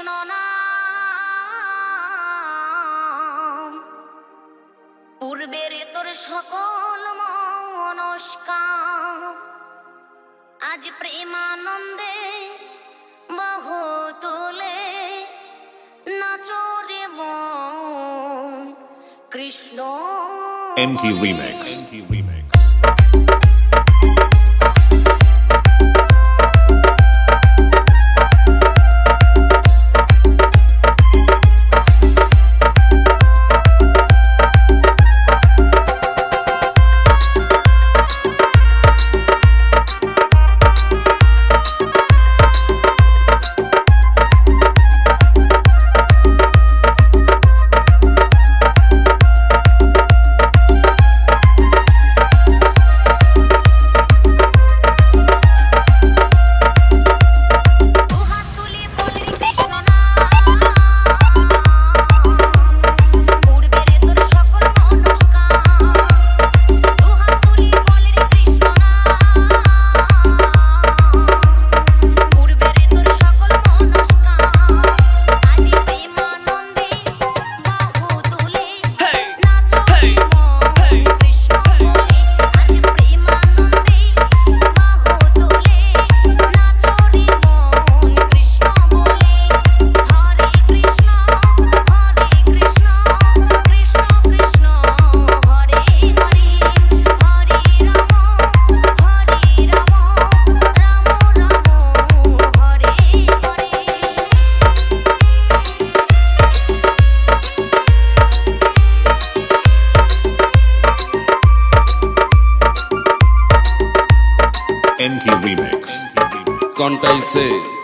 নাম পূর্বের তোর সকল মনস্কাম আজ প্রেমানন্দে বহু তুলে নাচরে মন Krishna MT Remix. MT Remix. Contaise.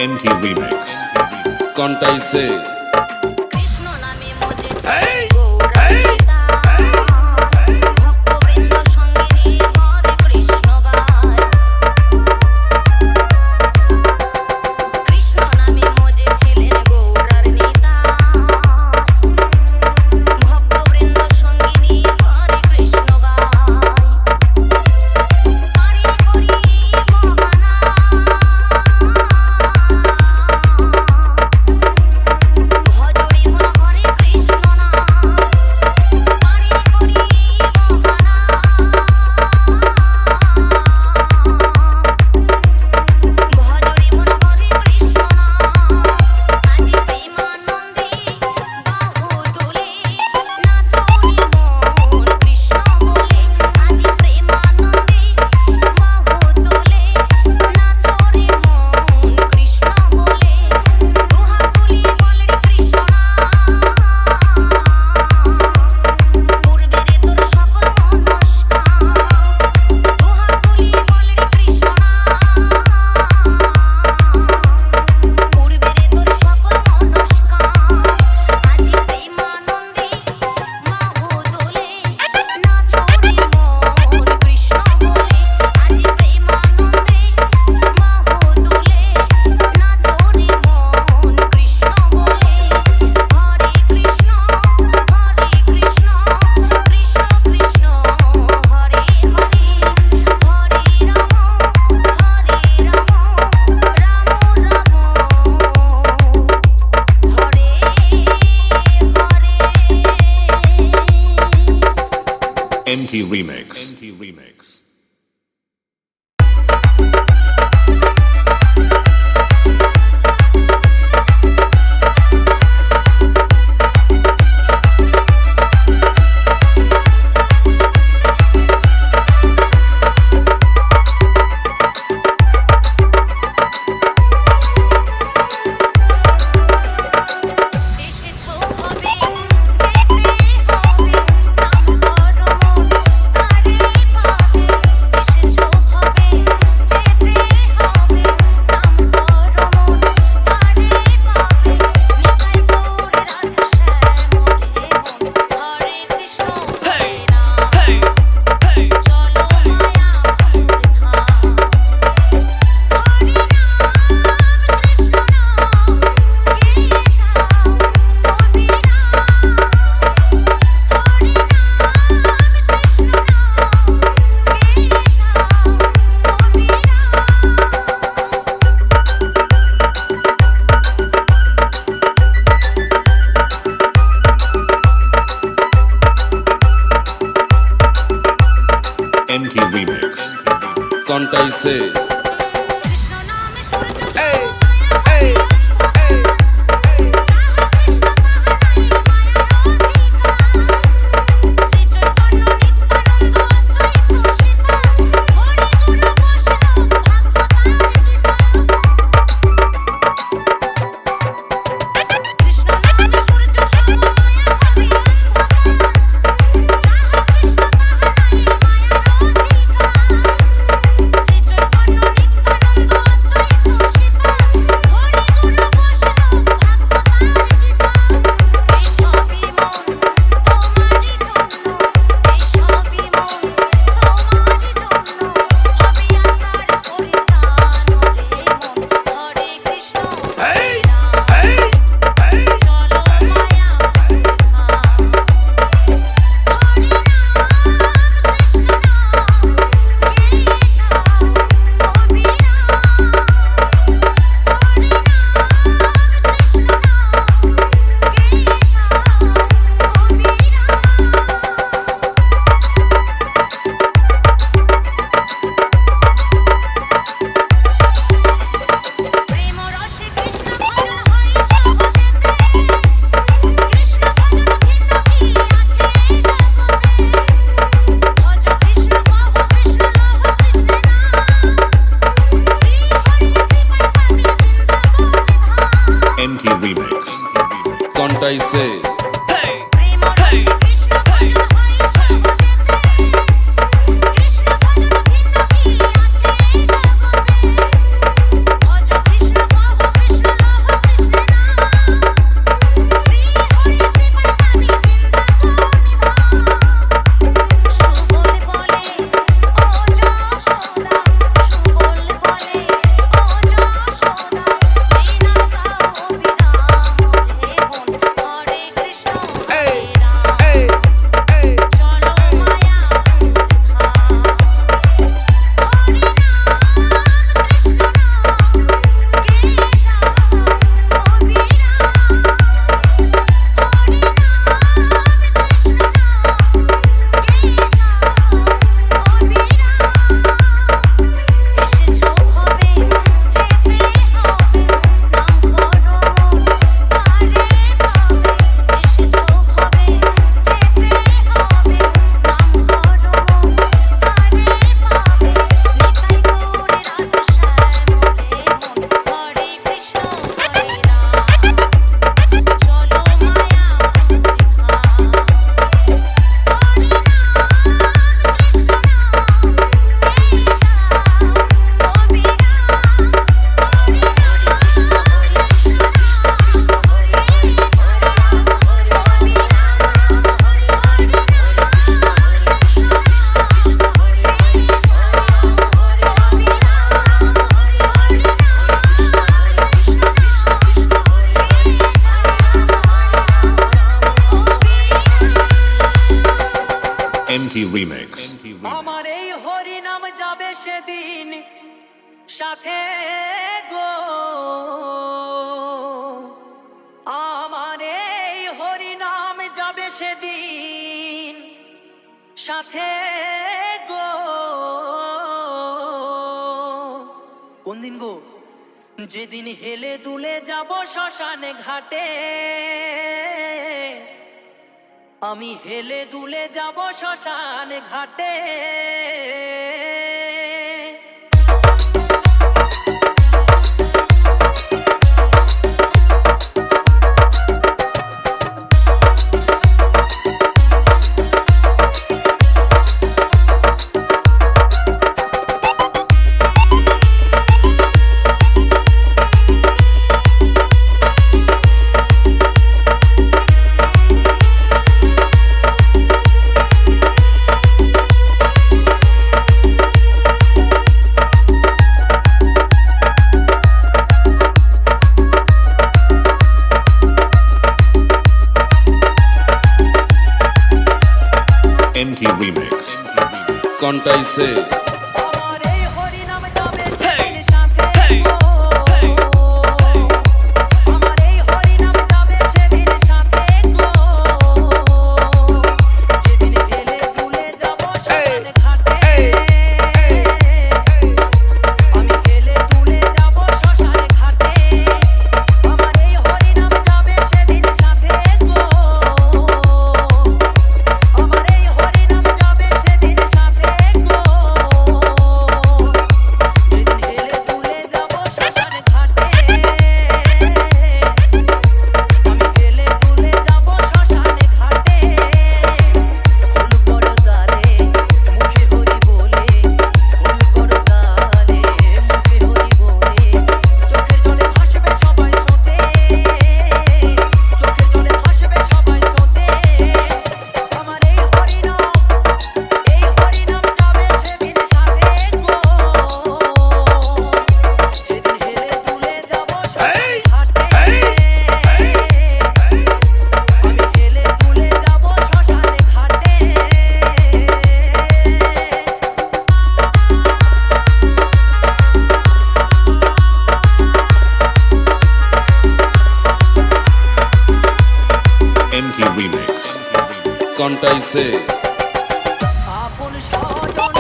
MT Remix. Contaise. NT Remix. NT Remix. NT Remix. কন্টাইছে NT Remix. কন্টাইছে NT Remix. আমার এই হরি নাম যাবে সেদিন সাথে গো, আমার এই হরি নাম যাবে সেদিন সাথে গো। কোন দিন গো? যেদিন হেলে দুলে যাব শ্মশানে ঘাটে, আমি হেলে দুলে যাব শ্মশানে ঘাটে। MT Remix. কন্টাইছে আমার এই হরিনাম যাবে সেদিন সাথে গো। আমার এই হরিনাম যাবে সেদিন সাথে গো। যেদিন হেলে দুলে যাব শ্মশানে ঘাটে, আমি হেলে দুলে যাব শ্মশানে ঘাটে। আমার এই হরিনাম যাবে সেদিন সাথে গো। আমার এই হরিনাম যাবে সেদিন সাথে গো। যেদিন হেলে দুলে যাব শ্মশানে ঘাটে, আমি হেলে দুলে যাব শ্মশানে ঘাটে। ফুল করো তালে মুখে হরি বলে, ফুল করো তালে মুখে হরি বলে, চোখের জলে ভাসবে সবাই সোতে, চোখের জলে ভাসবে সবাই সোতে। আমার এই হরিনাম যাবে সেদিন সাথে গো। যেদিন হেলে দুলে যাব শ্মশানে ঘাটে, আমি হেলে দুলে যাব শ্মশানে ঘাটে। MT Remix. কন্টাইছে আপন স্বজন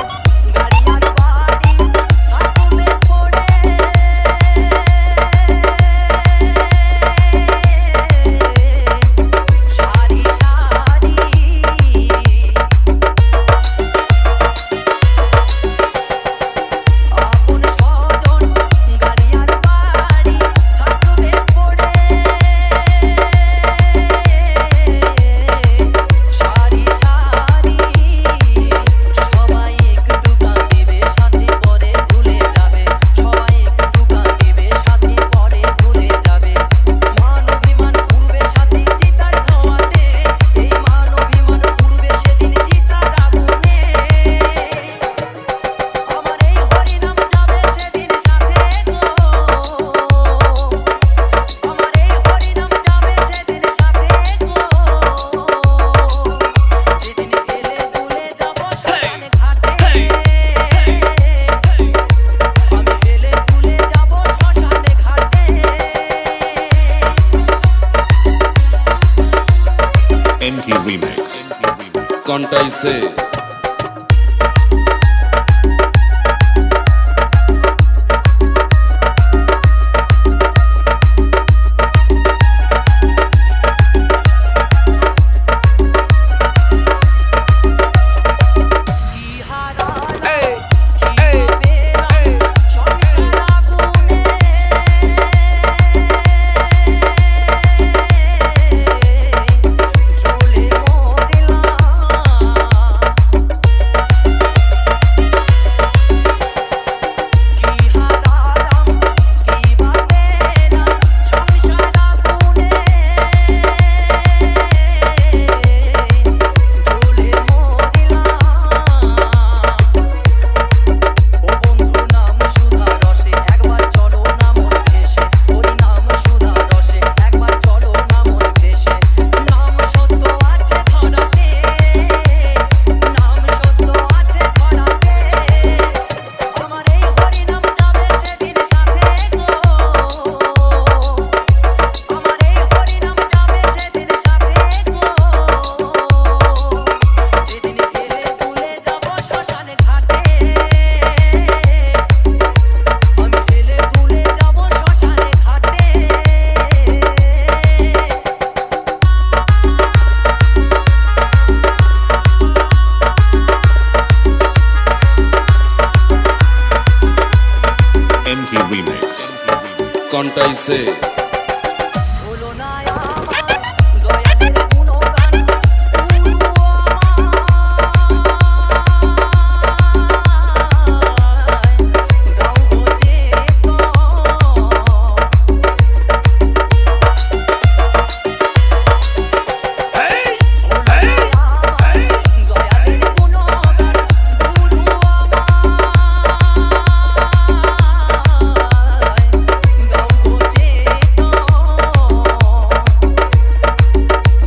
গাড়ি আর বাড়ি কাটবে পড়ে, সারি সারি আপন স্বজন গাড়ি আর বাড়ি কাটবে পড়ে, সারি সারি সবাই একটু কাঁদিবে সাথী পরে ভুলে যাবে, সবাই একটু কাঁদিবে সাথী পরে ভুলে যাবে। মান অভিমান পূর্বে সাথী চিতার ধোঁয়াতে, এই মান অভিমান পূর্বে সেদিন চিতার আগুনে। আমার এই হরিনাম যাবে সেদিন সাথে গো। আমার এই হরিনাম যাবে সেদিন সাথে গো। যেদিন হেলে দুলে যাব শ্মশানে ঘাটে, আমি হেলে দুলে যাব শ্মশানে ঘাটে। MT Remix. কন্টাইছে কি হারালাম কি পেলাম সংসার আগুনে, জ্বলে মরলাম কন্টাইছে হলো না আমার দয়ালের গুণগান গাও বোঝে দয়ালের গুণগান গাও বোঝে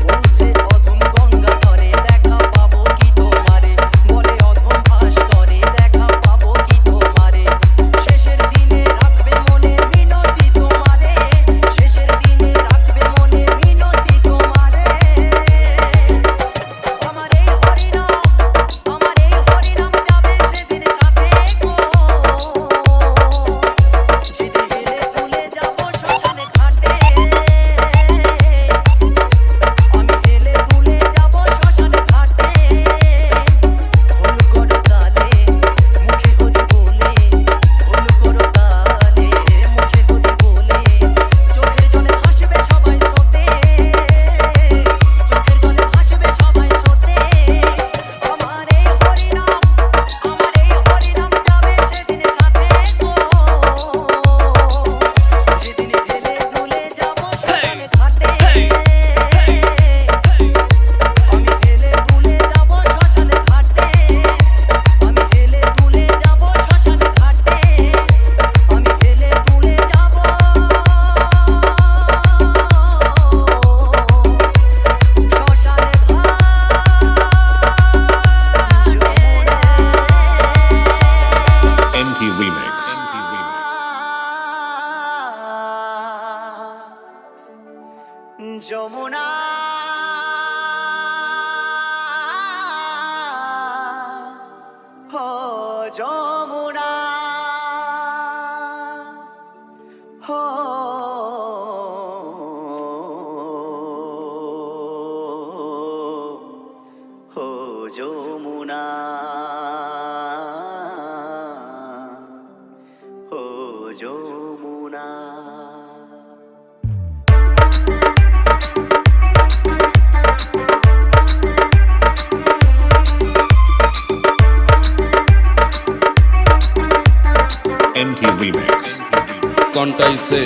বলছে অধম গঙ্গা ধরে দেখা পাবো কি তোমারে বলে অধম ভাস করে দেখা পাবো কি তোমারে শেষের দিনে রাখবে মনে মিনতি তোমারে শেষের দিনে রাখবে মনে মিনতি তোমারে আমার এই হরিনাম যাবে সেদিন সাথে গো সেদিন হেলে ভুলে যাব শ্মশানে ঘাটে আমি হেলে ভুলে যাব শ্মশানে ঘাটে খোল করো তালে মুখে হরি বলে খোল করো তালে মুখে হরি বলে চোখের জলে ভাসবে সবাই স্রোতে চোখের জলে ভাসবে সবাই স্রোতে আমার এই হরিনাম যাবে সেদিন সাথে গো সেদিন হেলে দুলে যাব শ্মশানে ঘাটে আমি হেলে দুলে যাব শ্মশানে ঘাটে আমি হেলে দুলে যাব শ্মশানে ঘাটে আমি হেলে দুলে যাব MT Remix. যমুনা হো যমুনা হো হো যমুনা হো যমুনা MT Remix. কন্টাইছে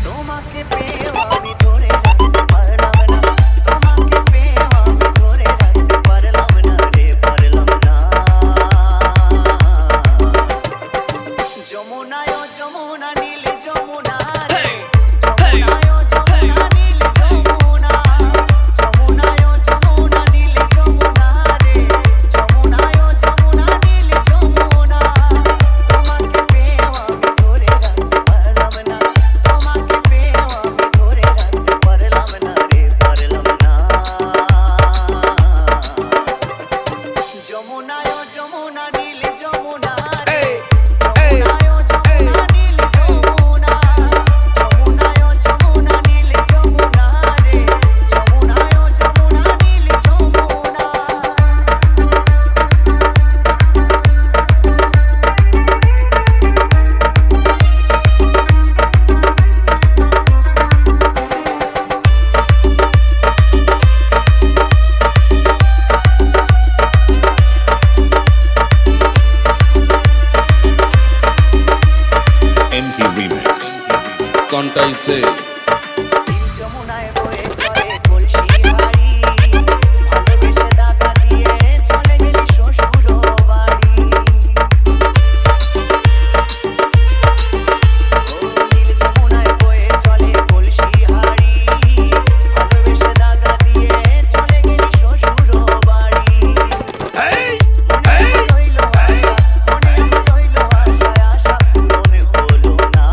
তোমাকে পেয়ে আমি ধরে রাখতে পারলাম না তোমাকে পেয়ে আমি ধরে রাখতে পারলাম না রে পারলাম না যমুনায় যমুনা নীল যমুনা রে যমুনায় যমুনা নীল যমুনা যমুনায় যমুনা নীল যমুনা রে যমুনায় যমুনা নীল যমুনা তোমাকে পেয়ে আমি ধরে রাখতে পারলাম না তোমাকে পেয়ে আমি ধরে রাখতে পারলাম না রে পারলাম না যমুনায় যমুনা নীল যমুনা রে যমুনায় যমুনা নীল যমুনা যমুনায় যমুনা নীল যমুনা রে যমুনায় যমুনা নীল যমুনা MT Remix. কন্টাইছে যমুনায় বয়ে চলে কলসি হাড়ি ভালোবেসে দাগা দিয়ে চলে গেলি শ্বশুর বাড়ি ও নীল যমুনায় বয়ে চলে কলসি হাড়ি ভালোবেসে দাগা দিয়ে চলে গেলি শ্বশুর বাড়ি মনে রইল আশা মনে হলো না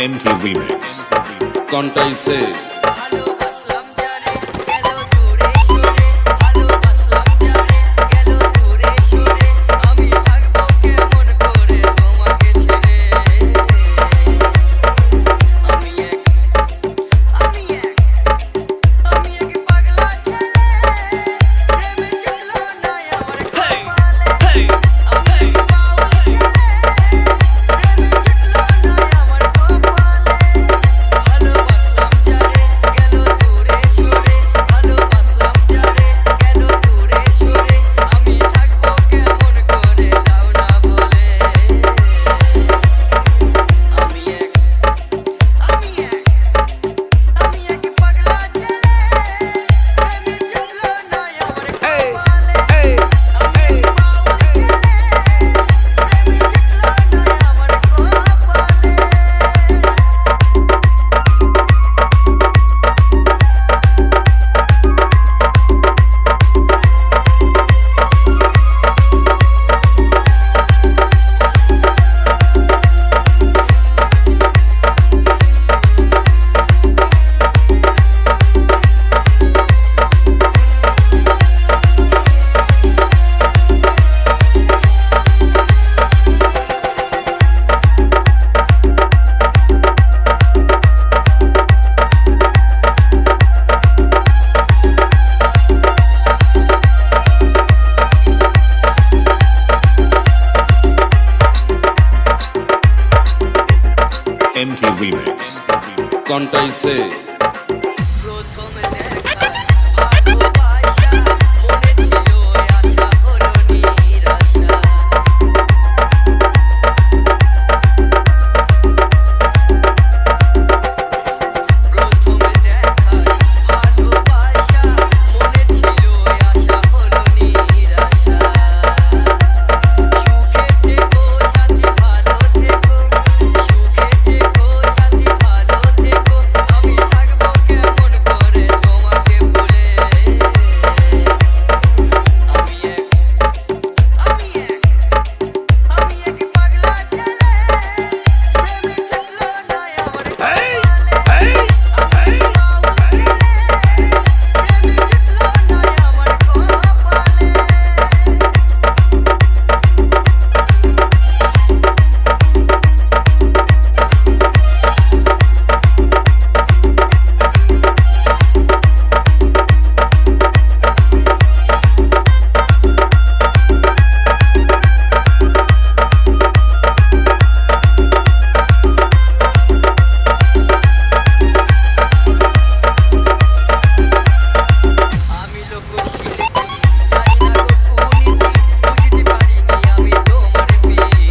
NT Remix. কন্টাইছে ভালোবাসলাম যারে গেল দূরে সরে ভালোবাসলাম যারে গেল দূরে সরে আমি থাকবো কেমন করে তোমাকে ছেড়ে আমি এক পাগলা ছেলে প্রেমে চলো না আমার কপালে আমি এক বাউল ছেলে প্রেমে চলো না আমার কপালে ভালোবাসলাম যারে গেল দূরে সরে ভালোবাসলাম যারে গেল দূরে সরে আমি থাকবো কেমন করে দাও না বলে আমি এক পাগলা ছেলে প্রেমে চলো না আমার কপালে আমি এক বাউল ছেলে প্রেমে চলো না আমার কপালে NT Remix. কন্টাইছে প্রথম দেখা ভালোবাসা মনে ছিল আশা হলো নিরাশা প্রথম দেখা ভালোবাসা মনে ছিল আশা হলো নিরাশা সুখে থেকো সাথী ভালো থেকো সুখে থেকো সাথী ভালো থেকো আমি থাকবো কেমন করে তোমাকে ভুলে আমি এক পাগলা ছেলে প্রেমে চলো না আমার কপালে আমি বাউল ছেলে প্রেমে চলো না আমার কপালে আমি লোকশিল্পী জানি না গো কুনীতি বুঝতে পারিনি আমি তোমার প্রীতি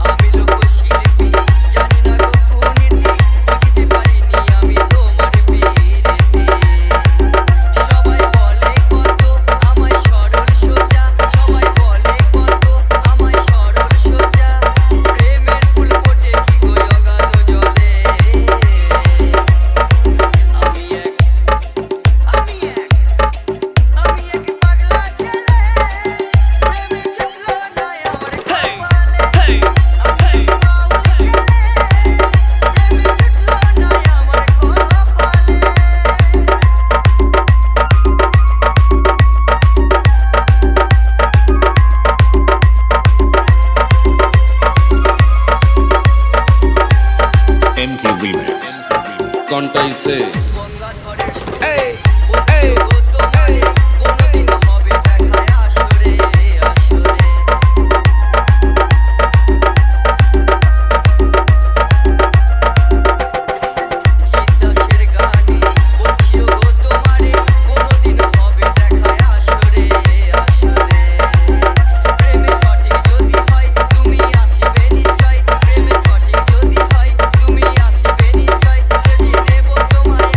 আমি লোকশিল্পী জানি না গো কুনীতি বুঝতে পারিনি আমি তোমার প্রীতি সবাই বলে কত আমায় সরল সোজা সবাই বলে কত আমায় সরল সোজা প্রেমের ফুল ফোটে কি গো অগাধ জলে আমি এক পাগলা ছেলে প্রেমে চলো না আমার কপালে আমি এক বাউল ছেলে প্রেমে চলো না আমার কপালে NT Remix. কন্টাইছে গঙ্গাধরের তোমারে কোনদিন হবে দেখায় আসরে আসরে সিদ্ধাসের গানে বলছিও গো তোমারে কোনদিন হবে দেখায় আসরে আসরে প্রেমে সঠিক যদি হয় তুমি আসিবে নিশ্চয় প্রেমে সঠিক যদি হয় তুমি আসিবে নিশ্চয় সেদিন দেব তোমায়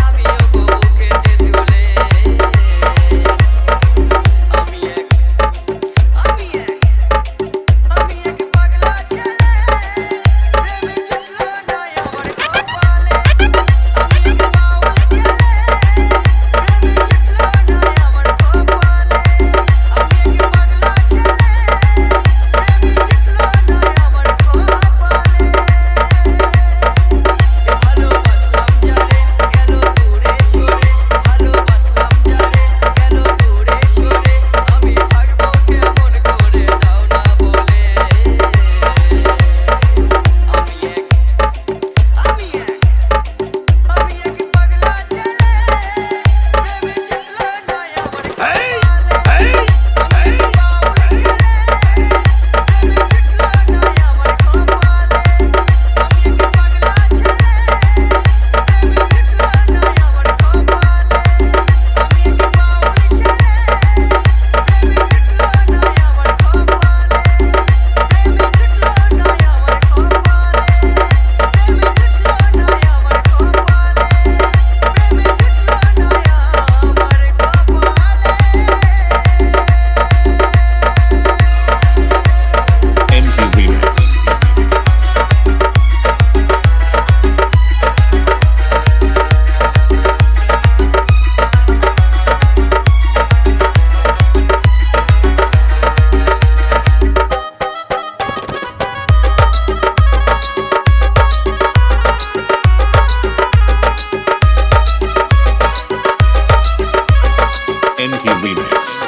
Remix.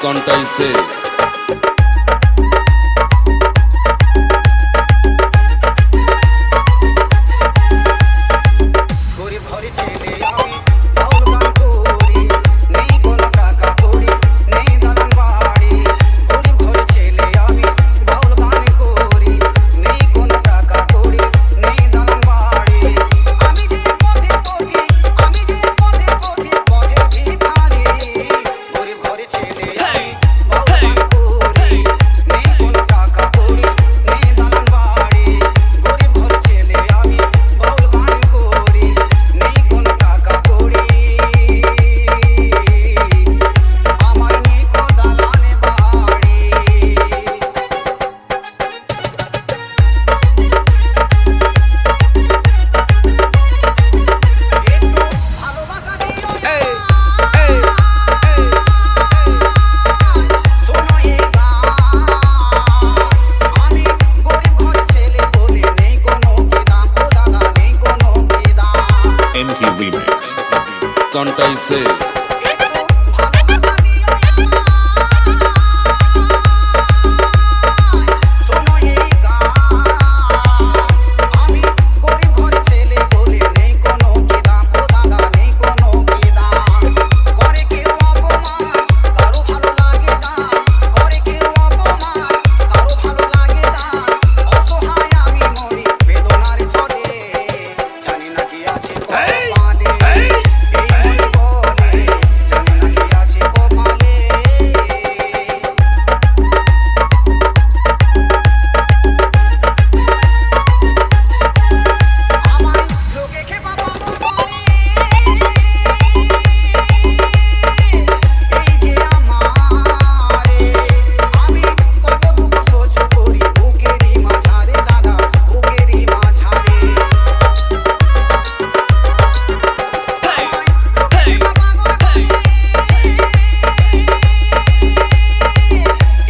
কন্টাইছে গরিব ঘরে ছেলে আমি বাউল গান করি নেই কোনো টাকা করি নেই দালান বাড়ি গরিব ঘরে ছেলে আমি বাউল গান করি নেই কোনো টাকা করি নেই দালান বাড়ি আমি যে পথে পথে আমি যে পথে পথে পথে ভিখারি গরিব ঘরে ছেলে আমি বাউল গান করি নেই কোনো টাকা করি নেই দালান বাড়ি গরিব ঘরে ছেলে আমি বাউল গান করি নেই কোনো টাকা করি আমার নেই কো দালানে বাড়ি একটু ভালোবাসা দিও শোনো এই গান আমি গরিব ঘরের ছেলে বলে নেই কোনো কি দাম ও দাদা নেই কোনো কি দাম MT Remix. কন্টাইছে একটু ভালোবাসা দিও শোনো এই গান আমি গরিব ঘরের ছেলে বলে নেই কোনো কি দাম ও দাদা নেই কোনো কি দাম করে কেউ অপমান কারো ভালো লাগে গান করে কেউ অপমান কারো ভালো লাগে গান অসহায় আমি মরি বেদনার ঘরে জানি না কি আছে কপালে এই মনে বলে জানি না কি আছে কপালে আমার লোকে খেপা পাগল বলে এই যে আমারে আমি কত দুঃখ সহ্য করি বুকেরই মাঝারে দাদা বুকেরই মাঝারে লোকে খেপা পাগল বলে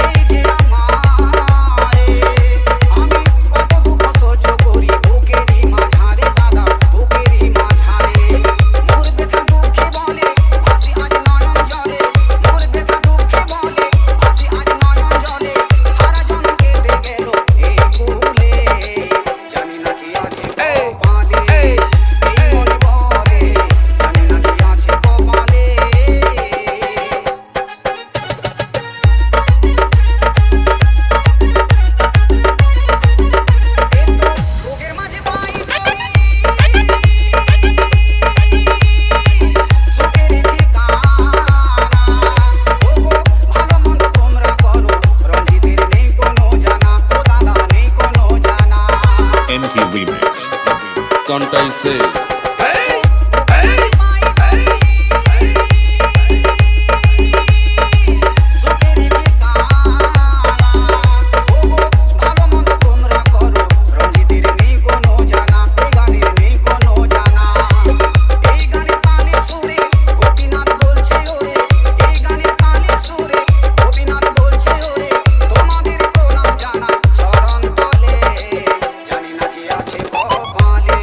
এই যে আমারে আমি কত দুঃখ সহ্য করি বুকেরই মাঝারে দাদা বুকেরই মাঝারে মোর ব্যথা দুঃখে বলে আসি আজ নয়ন জলে মোর ব্যথা দুঃখে বলে আসি আজ নয়ন জলে সারা জন কেটে গেল এই কুলে জানি না কি আছে কপালে এই মনে বলে জানি না কি আছে কপালে রোগের মাঝে পাই সুখের ঠিকানা ওগো ভালো মন্দ তোমরা করো রঞ্জিতের নেই কোনো জানা ও দাদা নেই কোনো জানা MT Remix. কন্টাইছে সুখের ঠিকানা ওগো ভালো মন্দ তোমরা করো রঞ্জিতের নেই কোনো জানা এই গানের নেই কোনো জানা এই গানের তালে সুরে গোপীনাথ বলছে ওরে এই গানের তালে সুরে গোপীনাথ বলছে ওরে তোমাদের তো নাম জানা শরণ তলে জানি না কি আছে কপালে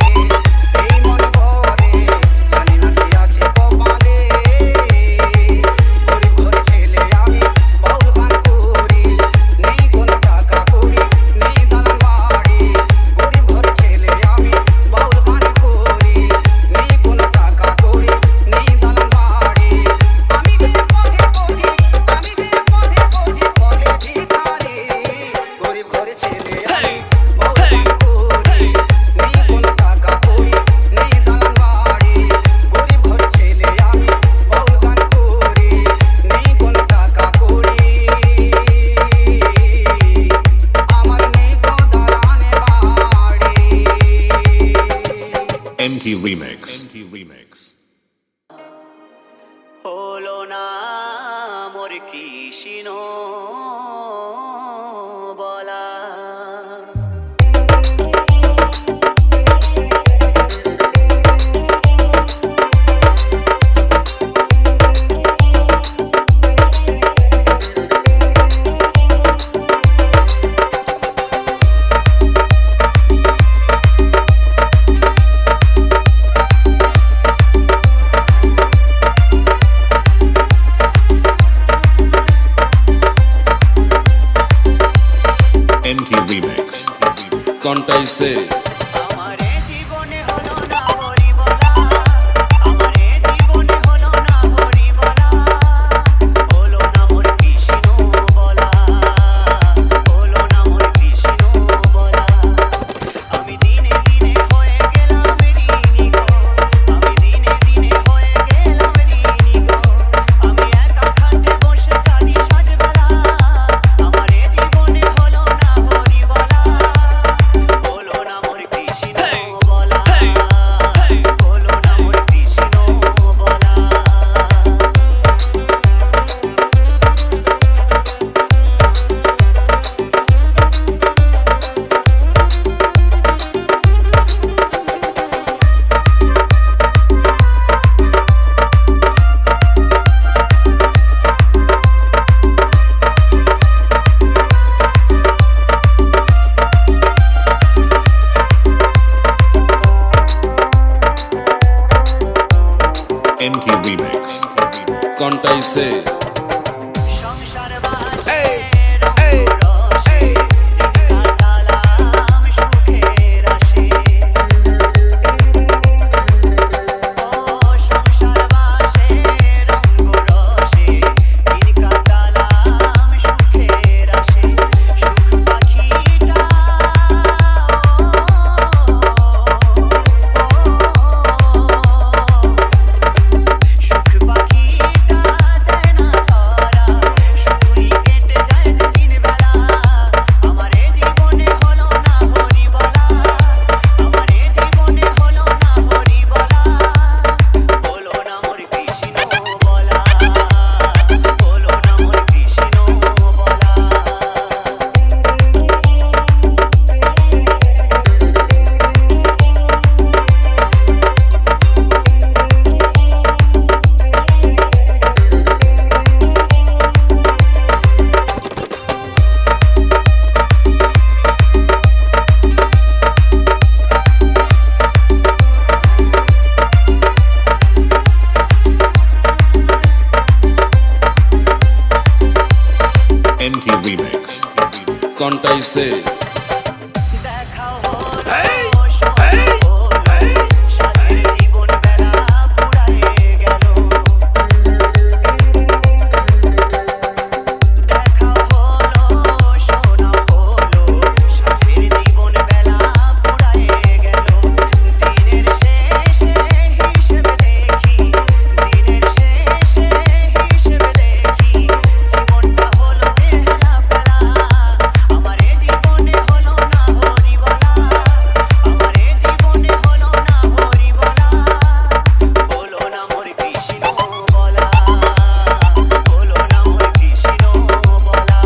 এই মনে বলে জানি না কি আছে কপালে গরিব ঘরে ছেলে আমি বাউল গান করি নেই কোনো টাকা করি নেই দালান বাড়ি গরিব ঘরে ছেলে আমি বাউল গান করি নেই কোনো টাকা করি নেই দালান বাড়ি আমি যে পথে পথে আমি যে পথে পথে পথে ভিখারি গরিব ঘরে ছেলে আমি বাউল গান করি নেই কোনো টাকা করি নেই দালান বাড়ি গরিব ঘরে ছেলে আমি বাউল গান করি নেই কোনো টাকা করি আমার নেই কো দালানে বাড়ি MT Remix. Remix. হলো না মোর কৃষ্ণ বলা কন্টাইছে আমারে জীবনে হলো না হরি বলা, আমারে জীবনে হলো না হরি বলা, হলো না মোর কৃষ্ণ বলা, হলো না মোর কৃষ্ণ বলা। আমি দিনে দিনে হয়ে গেলাম ঋণী গো, আমি দিনে দিনে হয়ে গেলাম ঋণী গো, আমি একা খাটে বসে কাঁদি সাজবেলা, আমারে জীবনে হলো না হরি বলা, হলো না মোর কৃষ্ণ বলা, হলো না মোর কৃষ্ণ বলা। NT Remix. কন্টাইছে সংসার বাসে রসে কাটালাম সুখের আসে, ও সংসার বাসে রঙ্গ রসে কাটালাম সুখের আসে, সুখ পাখিটা সুখ পাখিটা দেয় না ধরা, শুধুই কেটে যায় যে দিন বেলা, আমারে জীবনে হলো না হরি বলা, আমারে জীবনে হলো না হরি বলা, হলো না মোর কৃষ্ণ বলা, হলো না মোর কৃষ্ণ বলা। NT Remix. কন্টাইছে দেখা হলো সময় হলো, সাথে জীবন বেলা ফুরায়ে গেল, দেখা হলো শোনা হলো, সাথে জীবন বেলা ফুরায়ে গেল, দিনের শেষে হিসেব দেখি, দিনের শেষে হিসেব দেখি, জীবনটা হলো বেহালা ফেলা, আমারে জীবনে হলো না হরি বলা, আমারে জীবনে হলো না হরি বলা, হলো না মোর কৃষ্ণ বলা, হলো না মোর কৃষ্ণ বলা।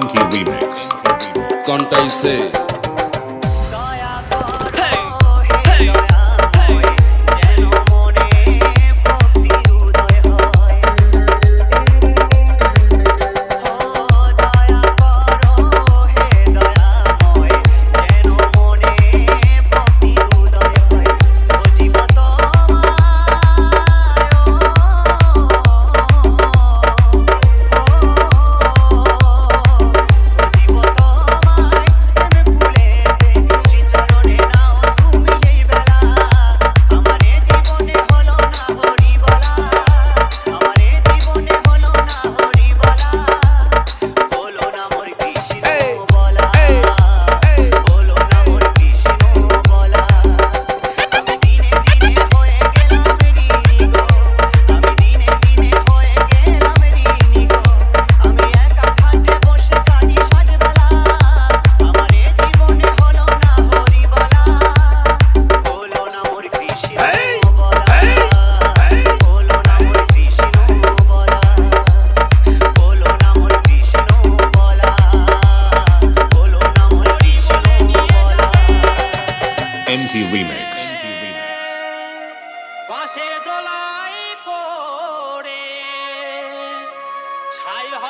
NT Remix. কন্টাইছে দয়া করো হে দয়াময়, যেন মনে ভক্তির উদয় হয়, ও দয়া করো হে দয়াময়, যেন মনে ভক্তির উদয় হয়, ও জীব তোমায়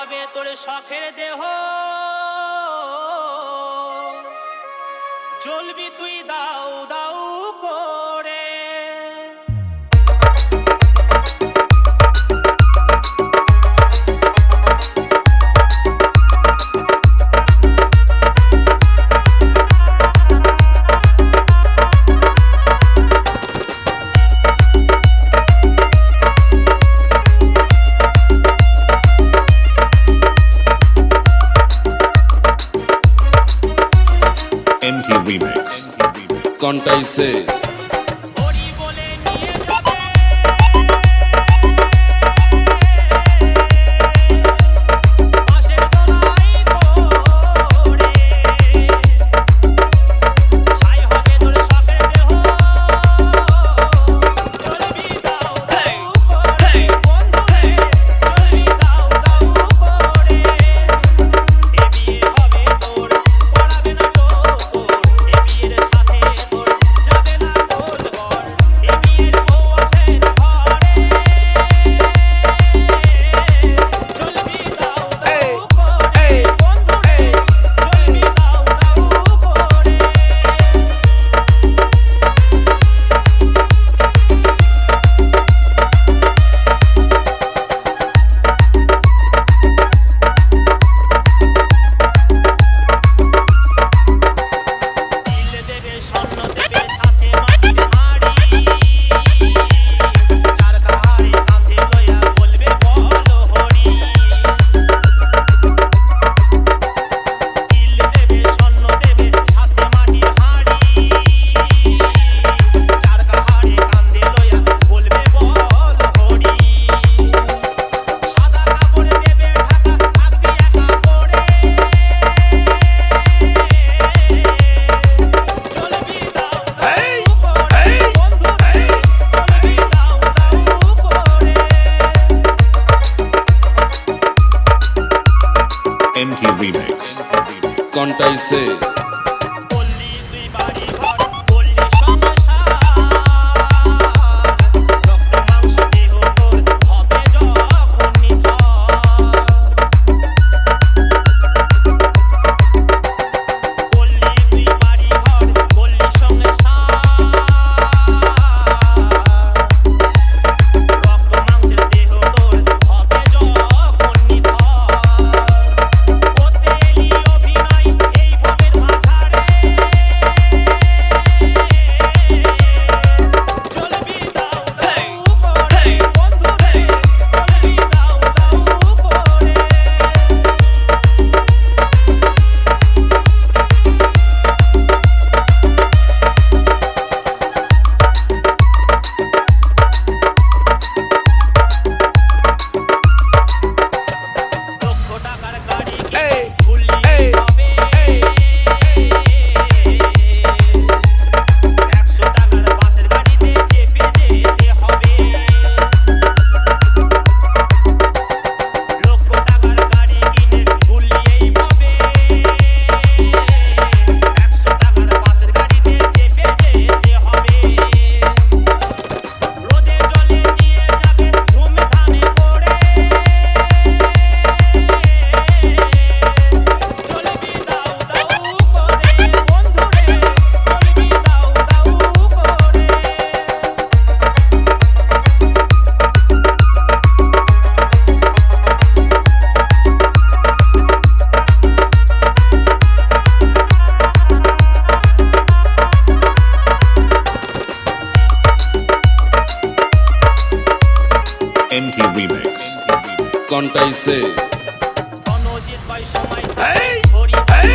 হবে তোর শখের দেহ, জ্বলবি তুই দাউ দাউ করে। NT Remix. কন্টাইছে হরি বলে নিয়ে যাবে বাঁশের তলায় করে, ছাই হবে তোর শখের দেহ, জ্বলবি দাউ দাউ করে। বন্ধুরে জ্বলবি দাউ দাউ করে। এ বিয়ে হবে তোর, পড়াবে না তোর, এ বিয়ের সাথে তোর যাবে না তোর ঘর, এ বিয়ের বউ আসে না ঘরে, জ্বলবি দাউ দাউ করে। বন্ধুরে জ্বলবি দাউ দাউ করে। তিল দেবে স্বর্ণ দেবে সাথে মাটির হাঁড়ি, চার কাহারে কাঁধে লইয়া বলবে বল হরি। তিল দেবে স্বর্ণ দেবে সাথে মাটির হাঁড়ি, চার কাহারে কাঁধে লইয়া বলবে বল হরি। সাদা কাপড় দেবে ঢাকা, থাকবি একা পড়ে, জ্বলবি দাউ দাউ করে। বন্ধুরে জ্বলবি দাউ দাউ করে। NT Remix. কন্টাইছে বললি তুই বাড়ি ঘর, বললি সংসার, রক্ত মাংস দেহ তোর হবে যখন নিথর। বললি তুই বাড়ি ঘর, বললি সংসার, রক্ত মাংসের দেহ তোর হবে যখন নিথর। ওতেলি অভিনয় এই ভবের মাঝারে, জ্বলবি দাউ দাউ করে। বন্ধুরে জ্বলবি দাউ দাউ করে। লক্ষ টাকার গাড়ি কিনে ঘুরলি হবে, 100 টাকার বাসের গাড়িতে চেপে যেতে হবে। লক্ষ টাকার গাড়ি কিনে ঘুরলি হবে, 100 টাকার বাসের গাড়িতে চেপে যেতে হবে। রোদে জলে নিয়ে যাবে ধুমধামে করে, জ্বলবি দাউ দাউ করে। বন্ধুরে জ্বলবি দাউ দাউ করে। NT Remix. কন্টাইছে অনুজিৎ ভাই সময় হরি ভাই,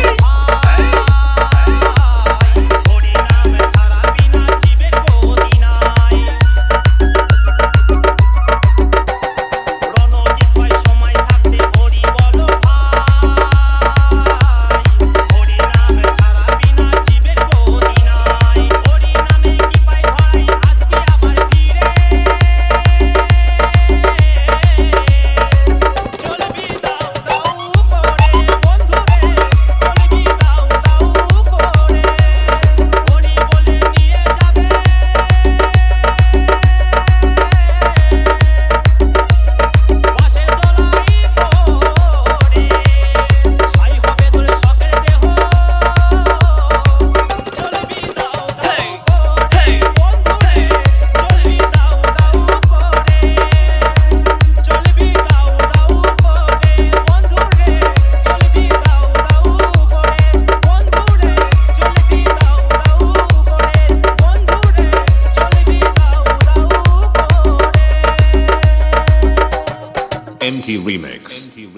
হরি নাম ছাড়া বিনা জীবে গতি নাই। রণজিৎ ভাই সময় থাকতে হরি বলো ভাই, হরি নাম ছাড়া বিনা জীবে গতি নাই। হরি নামে কি পাই ধরাই আসবি আবার ফিরে, জ্বলবি দাউ দাউ করে। বন্ধুরে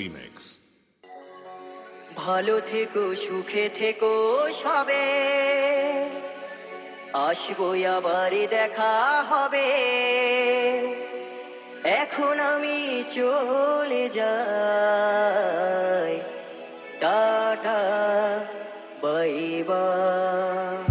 Remix. ভালো থেকো সুখে থেকো সবে, আসবো আবার দেখা হবে। এখন আমি চলে যাই, tata bye bye.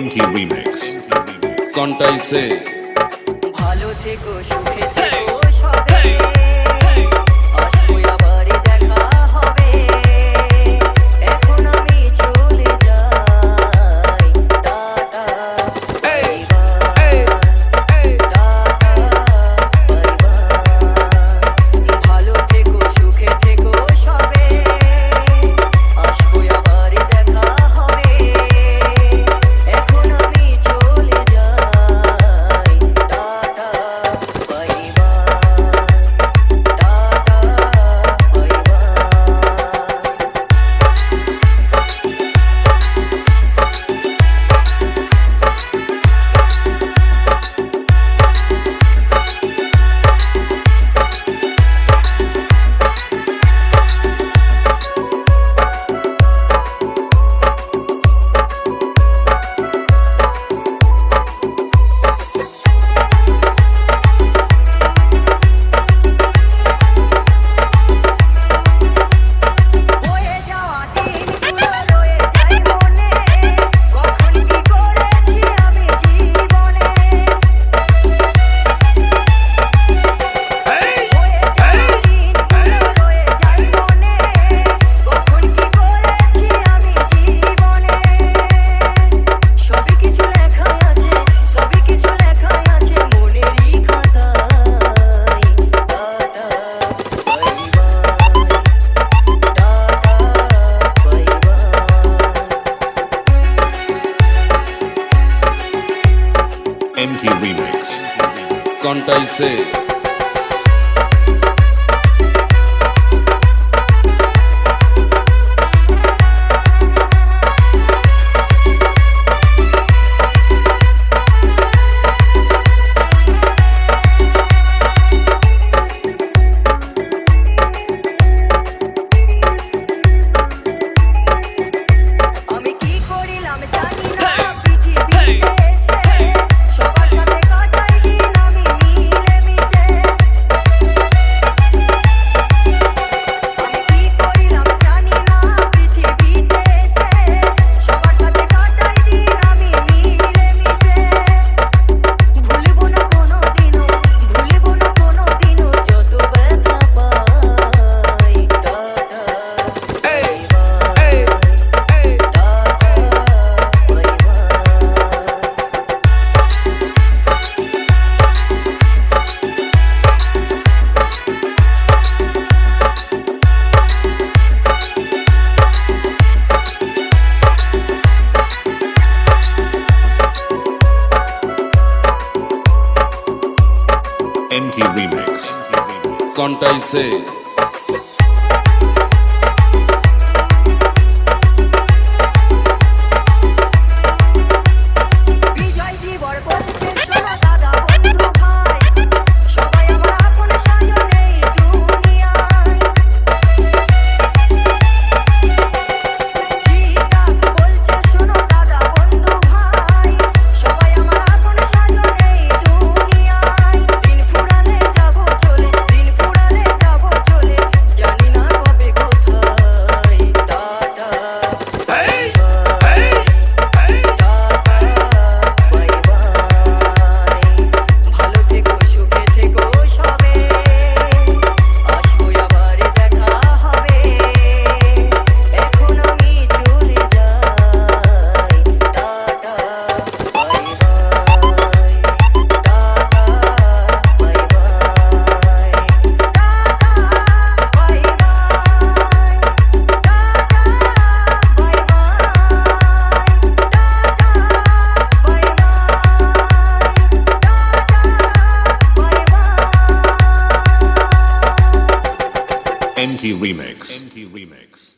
MT Remix. কন্টাইছে ভালো থেকো সুখে থেকো সবে, আসবো আবার দেখা হবে। এখন আমি চলে যাই, tata bye bye, tata bye by. ভালো থেকো সুখে থেকো সবে, আসবো আবার দেখা হবে। এখন আমি চলে যাই, tata bye bye, tata bye by. বয়ে যাওয়া দিনগুলো রয়ে যায় মনে, কখন কি করেছি আমি জীবনে। বয়ে যাওয়া দিনগুলো রয়ে যায় মনে, কখন কি করেছি আমি জীবনে। সবই কিছু লেখা আছে, সবই কিছু লেখা আছে মনেরই খাতায়, tata bye bye, tata bye bye. MT Remix. কন্টাইছে আমি কি করিলাম জানি না, পৃথিবীতে এসে সবার সাথে কাটাই দিন আমি মিলে মিশে। আমি কি করিলাম জানি না, পৃথিবীতে এসে সবার সাথে কাটাই দিন আমি মিলে মিশে। ভুলবো না কোনোদিনও, ভুলবো না কোনোদিনও যত ব্যথা পাই, tata bye bye, tata bye bye. MT Remix. কন্টাইছে বিজয় দিবর বলছে শোনো দাদা বন্ধু ভাই, সবাই আমার আপন স্বজন এই দুনিয়ায়। জিদাস বলছে শোনো দাদা বন্ধু ভাই, সবাই আমার আপন স্বজন এই দুনিয়ায়। দিন ফুরালে যাব চলে, দিন ফুরালে যাব চলে, NT Remix. NT Remix.